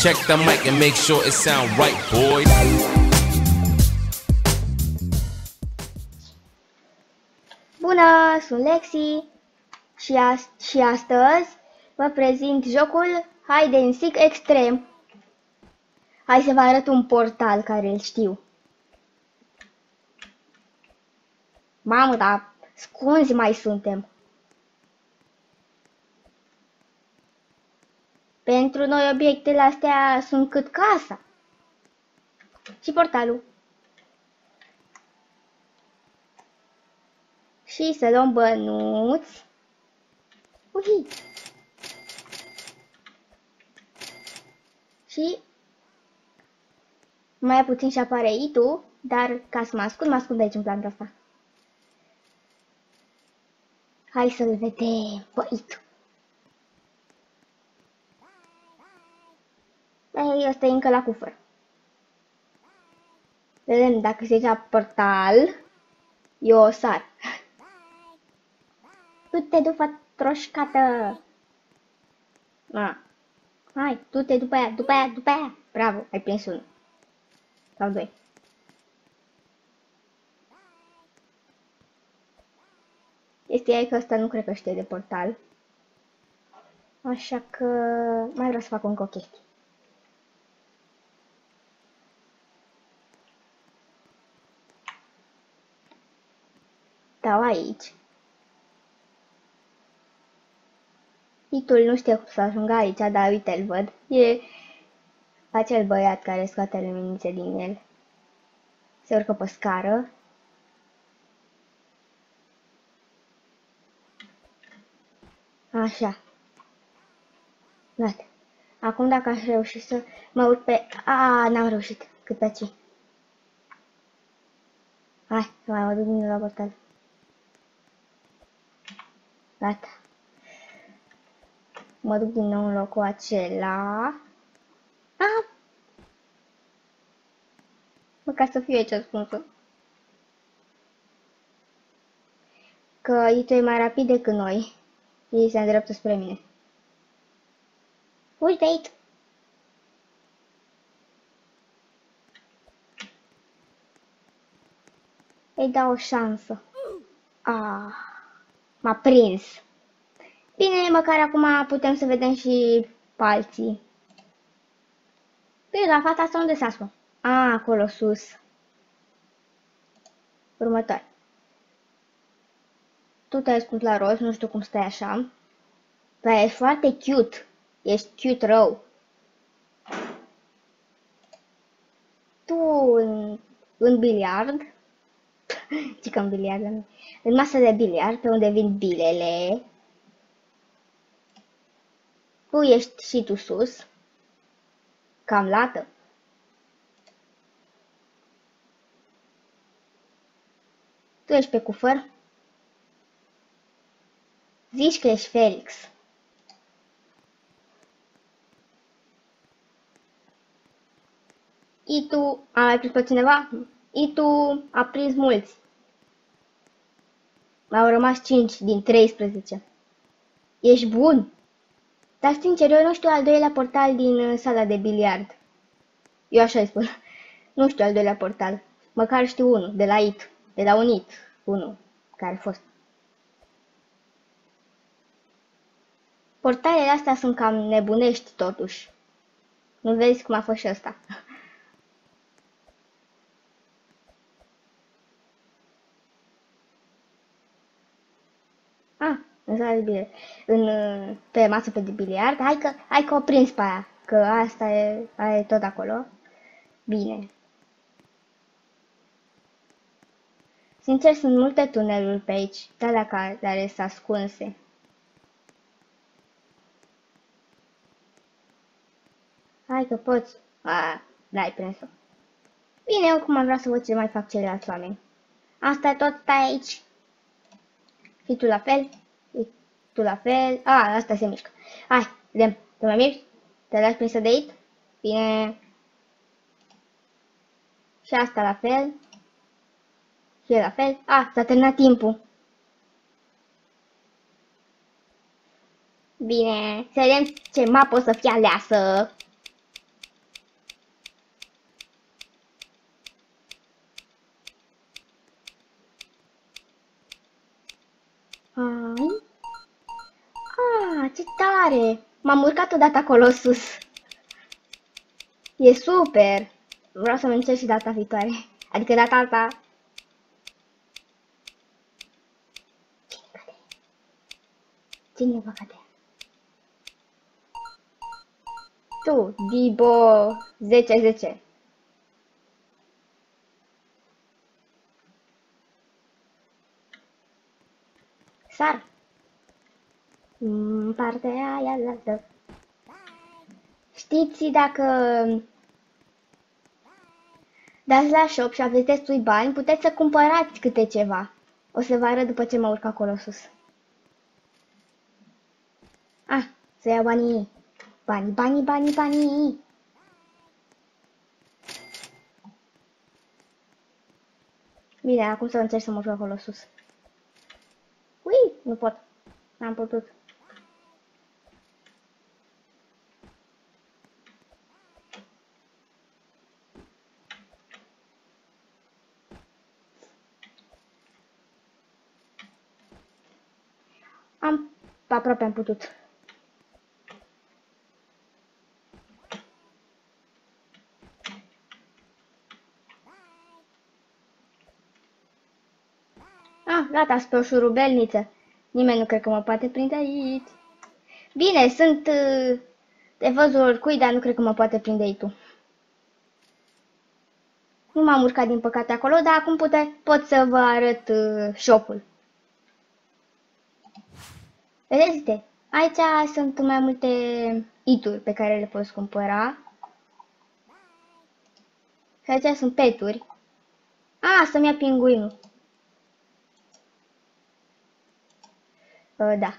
Check the mic and make sure it sound right, boys. Bună, sunt Lexi și astăzi vă prezint jocul Hide and Seek Extreme. Hai să vă arăt un portal care îl știu. Mamă, dar scunzi mai suntem. Pentru noi obiectele astea sunt cât casa. Și portalul. Și să luăm bănuți. Uhi. Și mai puțin și apare itu, dar ca să mă ascund aici în planta asta. Hai să-l vedem, bă, itu. Ei, ăsta e încă la cufăr. Vedem dacă se ia portal. Eu o sar. Du-te după troșcată. Hai, du-te după aia. Bravo, ai prins unul. Sau doi. Este că ăsta nu cred că știe de portal. Așa că mai vreau să fac încă o chestie. Dau aici. Itul nu știe cum să ajungă aici, dar uite, îl văd. E acel băiat care scoate luminițe din el. Se urcă pe scară. Așa. Gata. Acum dacă aș reuși să mă urc pe... n-am reușit. Cât pe aici. Hai, mai mă duc din la portal. Gata. Mă duc din nou în locul acela. Măcar să fiu aici ascunsă. Că Itu e mai rapid decât noi. Și se îndreaptă spre mine. Uite aici. Îi dau o șansă. M-a prins. Bine, măcar acum putem să vedem și palții. Bine, la fata asta unde s-a ascuns? Acolo sus. Următoare. Tu te-ai ascuns la roz, nu știu cum stai așa. Dar ești foarte cute. Ești cute rău. Tu în biliard. Cică în biliard. În masă de biliard, pe unde vin bilele. Tu ești și tu sus. Cam lată. Tu ești pe cufăr. Zici că ești Felix. Itu a mai prins pe cineva? Itu a prins mulți. Au rămas 5 din 13. Ești bun. Dar sincer, eu nu știu al doilea portal din sala de biliard. Eu așa îi spun. Nu știu al doilea portal. Măcar știu unul, de la It. De la un It. Unul care a fost. Portalele astea sunt cam nebunești totuși. Nu vezi cum a fost și ăsta. În sala de biliard. Pe masă de biliard. Hai că o prins pe aia. Că asta e tot acolo. Bine. Sincer, sunt multe tuneluri pe aici. Dar care s-a ascunse. Hai că poți. N-ai prins-o. Bine, eu acum vreau să văd ce mai fac ceilalți oameni. Asta e tot, stai aici. Și tu la fel. Tu la fel. Asta se mișcă. Hai, vedem. Te mai miști? Te lași prinsă de aici? Bine. Și asta la fel. Și la fel. S-a terminat timpul. Bine, să vedem ce mapă o să fie aleasă. Ce tare! M-am urcat odată acolo sus. E super! Vreau să mă încerc și data viitoare. Adică data asta. Cine va cădea? Tu, Dibo 10-10. Sar. Partea aia altă. Știți dacă dați la shop și aveți destui bani, puteți să cumpărați câte ceva. O să vă arăt după ce mă urc acolo sus. Ah, să iau banii. Banii. Bine, acum să încerc să mă urc acolo sus. Ui, nu pot. N-am putut. Aproape am putut. Ah, gata, spre o șurubelniță. Nimeni nu cred că mă poate prinde aici. Bine, sunt de văzut oricui, dar nu cred că mă poate prinde aici tu. Nu m-am urcat din păcate acolo, dar acum pot să vă arăt shop-ul. Vedeți? Aici sunt mai multe ituri pe care le poți cumpăra. Și aici sunt peturi. Să-mi ia pinguinul. Da.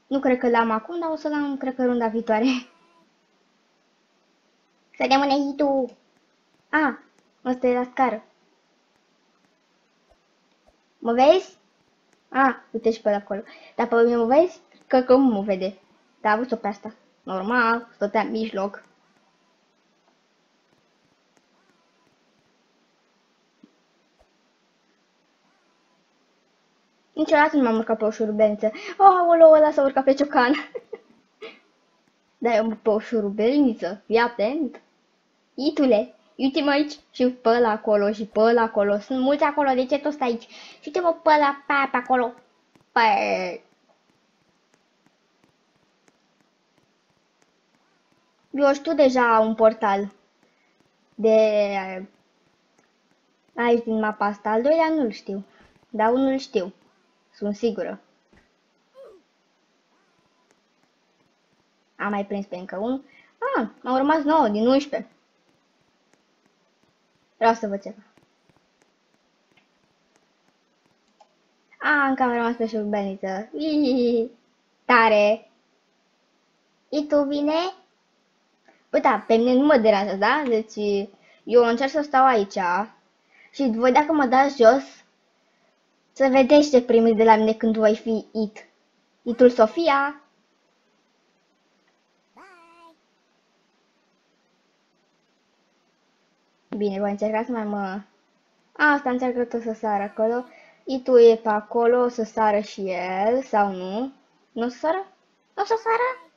Nu cred că l-am acum, dar o să l-am, cred că, runda viitoare. Să rămâne hitul. Ăsta e la scară. Mă vezi? Uite și pe acolo. Dar pe mine mă vezi? Că nu mă vede. Dar a văzut-o pe asta. Normal, stătea în mijloc. Niciodată nu m-am urcat pe o șurubelniță. Ăla s-a urcat pe ciocan. Dar eu pe o șurubelniță. Fii atent. Itule, uite-mă aici și pe ăla acolo și pe ăla acolo. Sunt mulți acolo, de ce tot stai aici? Și uite-mă pe ăla, pe acolo. Eu știu deja un portal de aici din mapa asta. Al doilea nu-l știu, dar unul știu. Sunt sigură. Am mai prins pe încă unul. M-au rămas 9 din 11. Vreau să văd ceva. Încă am rămas pe șurubelniță. Tare! Și tu vine? Păi da, pe mine nu mă deranjează, da? Deci eu încerc să stau aici și voi dacă mă dați jos, să vedeți ce primiți de la mine când voi fi it. Itul Sofia. Bine, voi încerca să mai mă... Asta încearcă tot să sară acolo. Itul e pe acolo, o să sară și el, sau nu? Nu o să sară? Nu o să sară?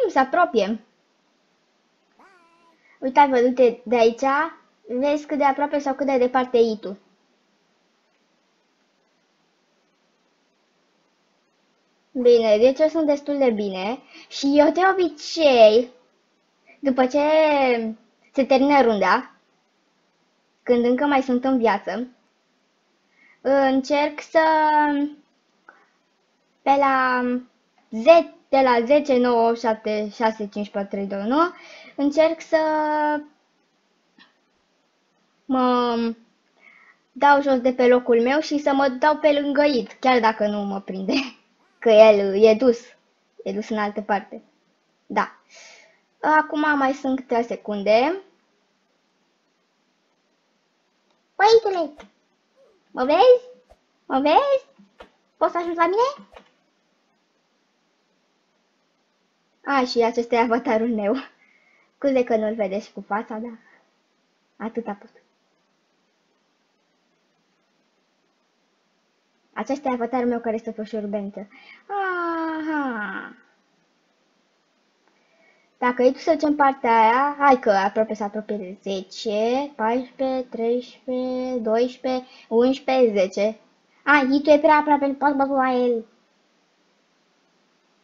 Se apropie. Uitați-vă, uite, de aici, vezi cât de aproape sau cât de departe e Itu. Bine, deci eu sunt destul de bine și eu de obicei, după ce se termină runda, când încă mai sunt în viață, încerc să, de la 10, 9, 8, 7, 6, 5, 4, 3, 2, 1, încerc să mă dau jos de pe locul meu și să mă dau pe lângă it, chiar dacă nu mă prinde, că el e dus în altă parte. Da. Acum mai sunt câteva secunde. Băitule, mă vezi? Mă vezi? Poți să ajungi la mine? Și acesta e avatarul meu. Scuze că nu-l vedeți cu fața, dar atât a putut. Acesta e avatarul meu care stă pe o șurubeniță. Aha. Dacă e tu să ducem partea aia, hai că aproape să apropie de 10, 14, 13, 12, 11, 10. Ai, tu e prea aproape, pot băgă la el.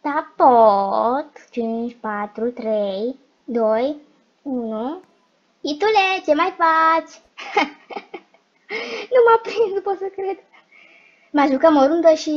Da, pot. 5, 4, 3, 2, 1. Itule, ce mai faci? Nu m-a prins, nu pot să cred. Mai jucăm o rundă și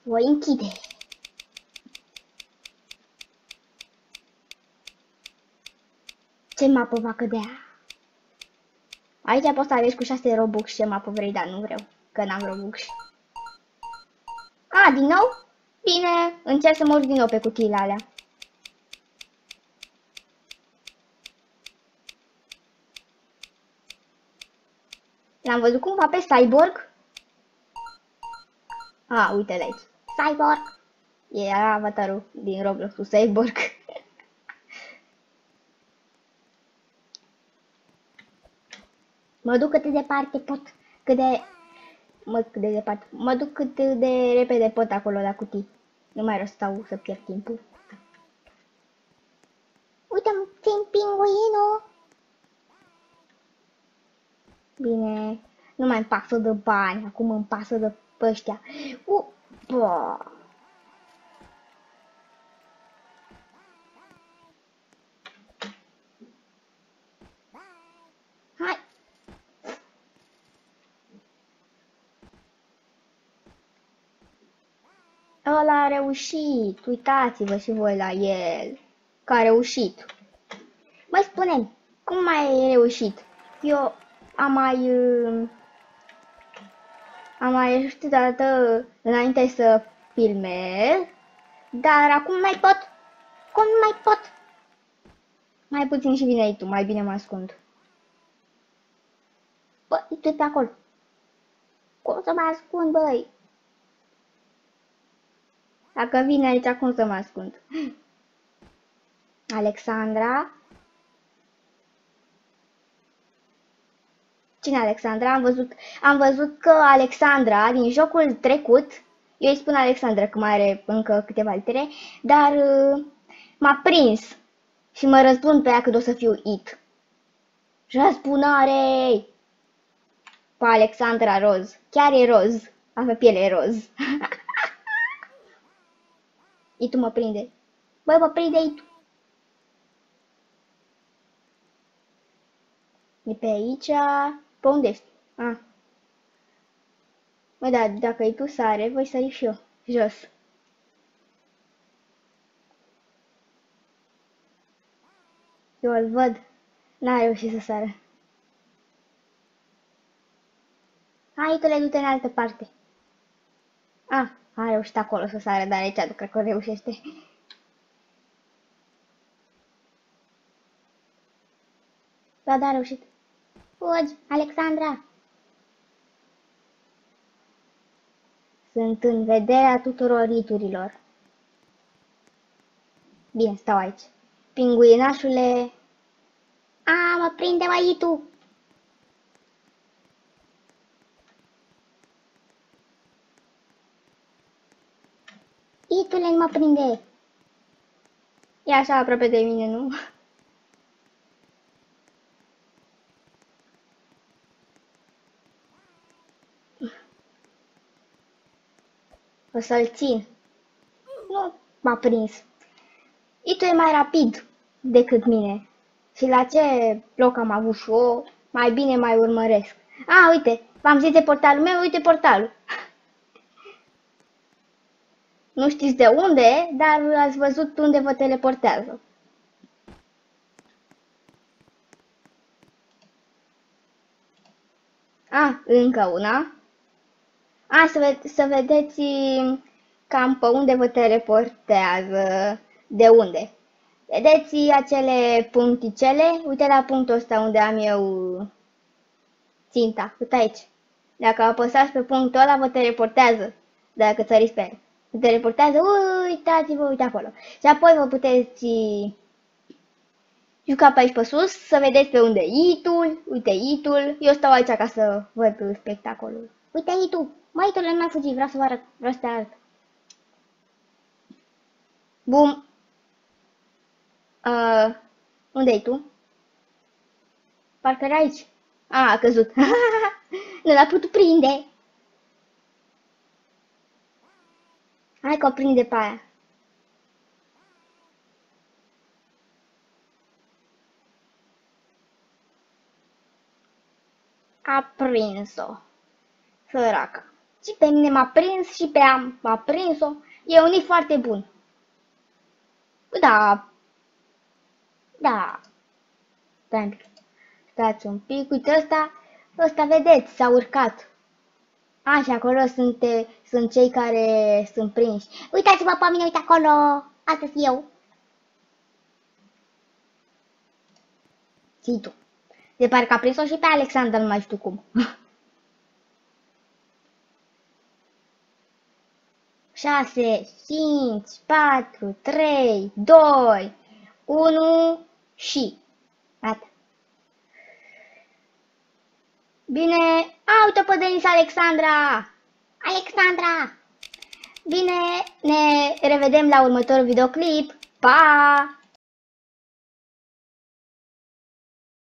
voi închide. Ce mapă va cădea? Aici poți să alegi cu 6 Robux ce mapă vrei, dar nu vreau, că n-am Robux. A, din nou? Bine, încerc să mă urc din nou pe cutiile alea. L-am văzut cumva pe Cyborg? A, uite-l aici. Cyborg! Era avatarul din Roblox-ul Cyborg. Mă duc cât de departe pot, cât de departe, mă duc cât de repede pot acolo la cutii. Nu mai rău stau să pierd timpul. Uite-mi, țin pinguinul! Bine, nu mai îmi pasă de bani, acum îmi pasă de ăștia. Upa! Hai! Ăla a reușit, uitați-vă și voi la el, că a reușit. Măi, spune-mi, cum mai ai reușit? Eu am mai reușit o dată înainte să filmez, dar acum mai pot. Cum nu mai pot? Mai puțin și vine aici tu, mai bine mă ascund. Bă, tu pe acolo. Cum să mă ascund, băi? Dacă vine aici, cum să mă ascund? Alexandra? Cine Alexandra? Am văzut că Alexandra, din jocul trecut, eu îi spun Alexandra, că mai are încă câteva litere, dar m-a prins și mă răzbun pe ea când o să fiu it. Răzbunare! Pe Alexandra roz. Chiar e roz. Avea piele roz. Itu mă prinde. Băi, mă prinde Itu. E pe aici. Pe unde ești? Ah. Mă, da, dacă Itu sare, voi sări și eu. Jos. Eu îl văd. N-a reușit să sară. Hai, tu le du-te în altă parte. Ah, a reușit acolo să sară, dar aici cred că reușește. Da, a reușit. Fugi, Alexandra! Sunt în vederea tuturor iturilor. Bine, stau aici. Pinguinașule... A, mă prinde mai Itu! Itule, nu mă prinde! E așa aproape de mine, nu? O să-l țin. Nu m-a prins. Itu e mai rapid decât mine. Și la ce loc am avut și eu, mai bine mai urmăresc. A, uite, v-am zis de portalul meu, uite portalul. Nu știți de unde, dar ați văzut unde vă teleportează. A, încă una. A, să vedeți cam pe unde vă teleportează, de unde. Vedeți acele puncticele? Uite la punctul ăsta unde am eu ținta. Uite aici. Dacă apăsați pe punctul ăla, vă teleportează. Dacă țăriți pe el. Vă teleportează, uitați-vă, uite acolo. Și apoi vă puteți juca pe aici pe sus, să vedeți pe unde e Itul. Uite Itul. Eu stau aici ca să văd spectacolul. Uite Itu. Măitule, nu mai fugi, vreau să vă arăt, vreau să te arăt. Bum. Unde-i tu? Parcă era aici. A căzut. Nu l-a putut prinde. Hai că o prinde pe aia. A prins-o. Săracă. Și pe mine m-a prins și pe ea m-a prins-o. E un foarte bun. Da. Da. Stai un pic. Stați un pic. Uite ăsta vedeți, s-a urcat. Așa, acolo sunt cei care sunt prinși. Uitați-vă pe mine, uite acolo. Asta sunt eu. Ții tu. De parcă a prins-o și pe Alexandra, nu mai știu cum. 6, 5, 4, 3, 2, 1 și... Gata. Bine, uite pe Denis Alexandra! Alexandra! Bine, ne revedem la următorul videoclip. Pa!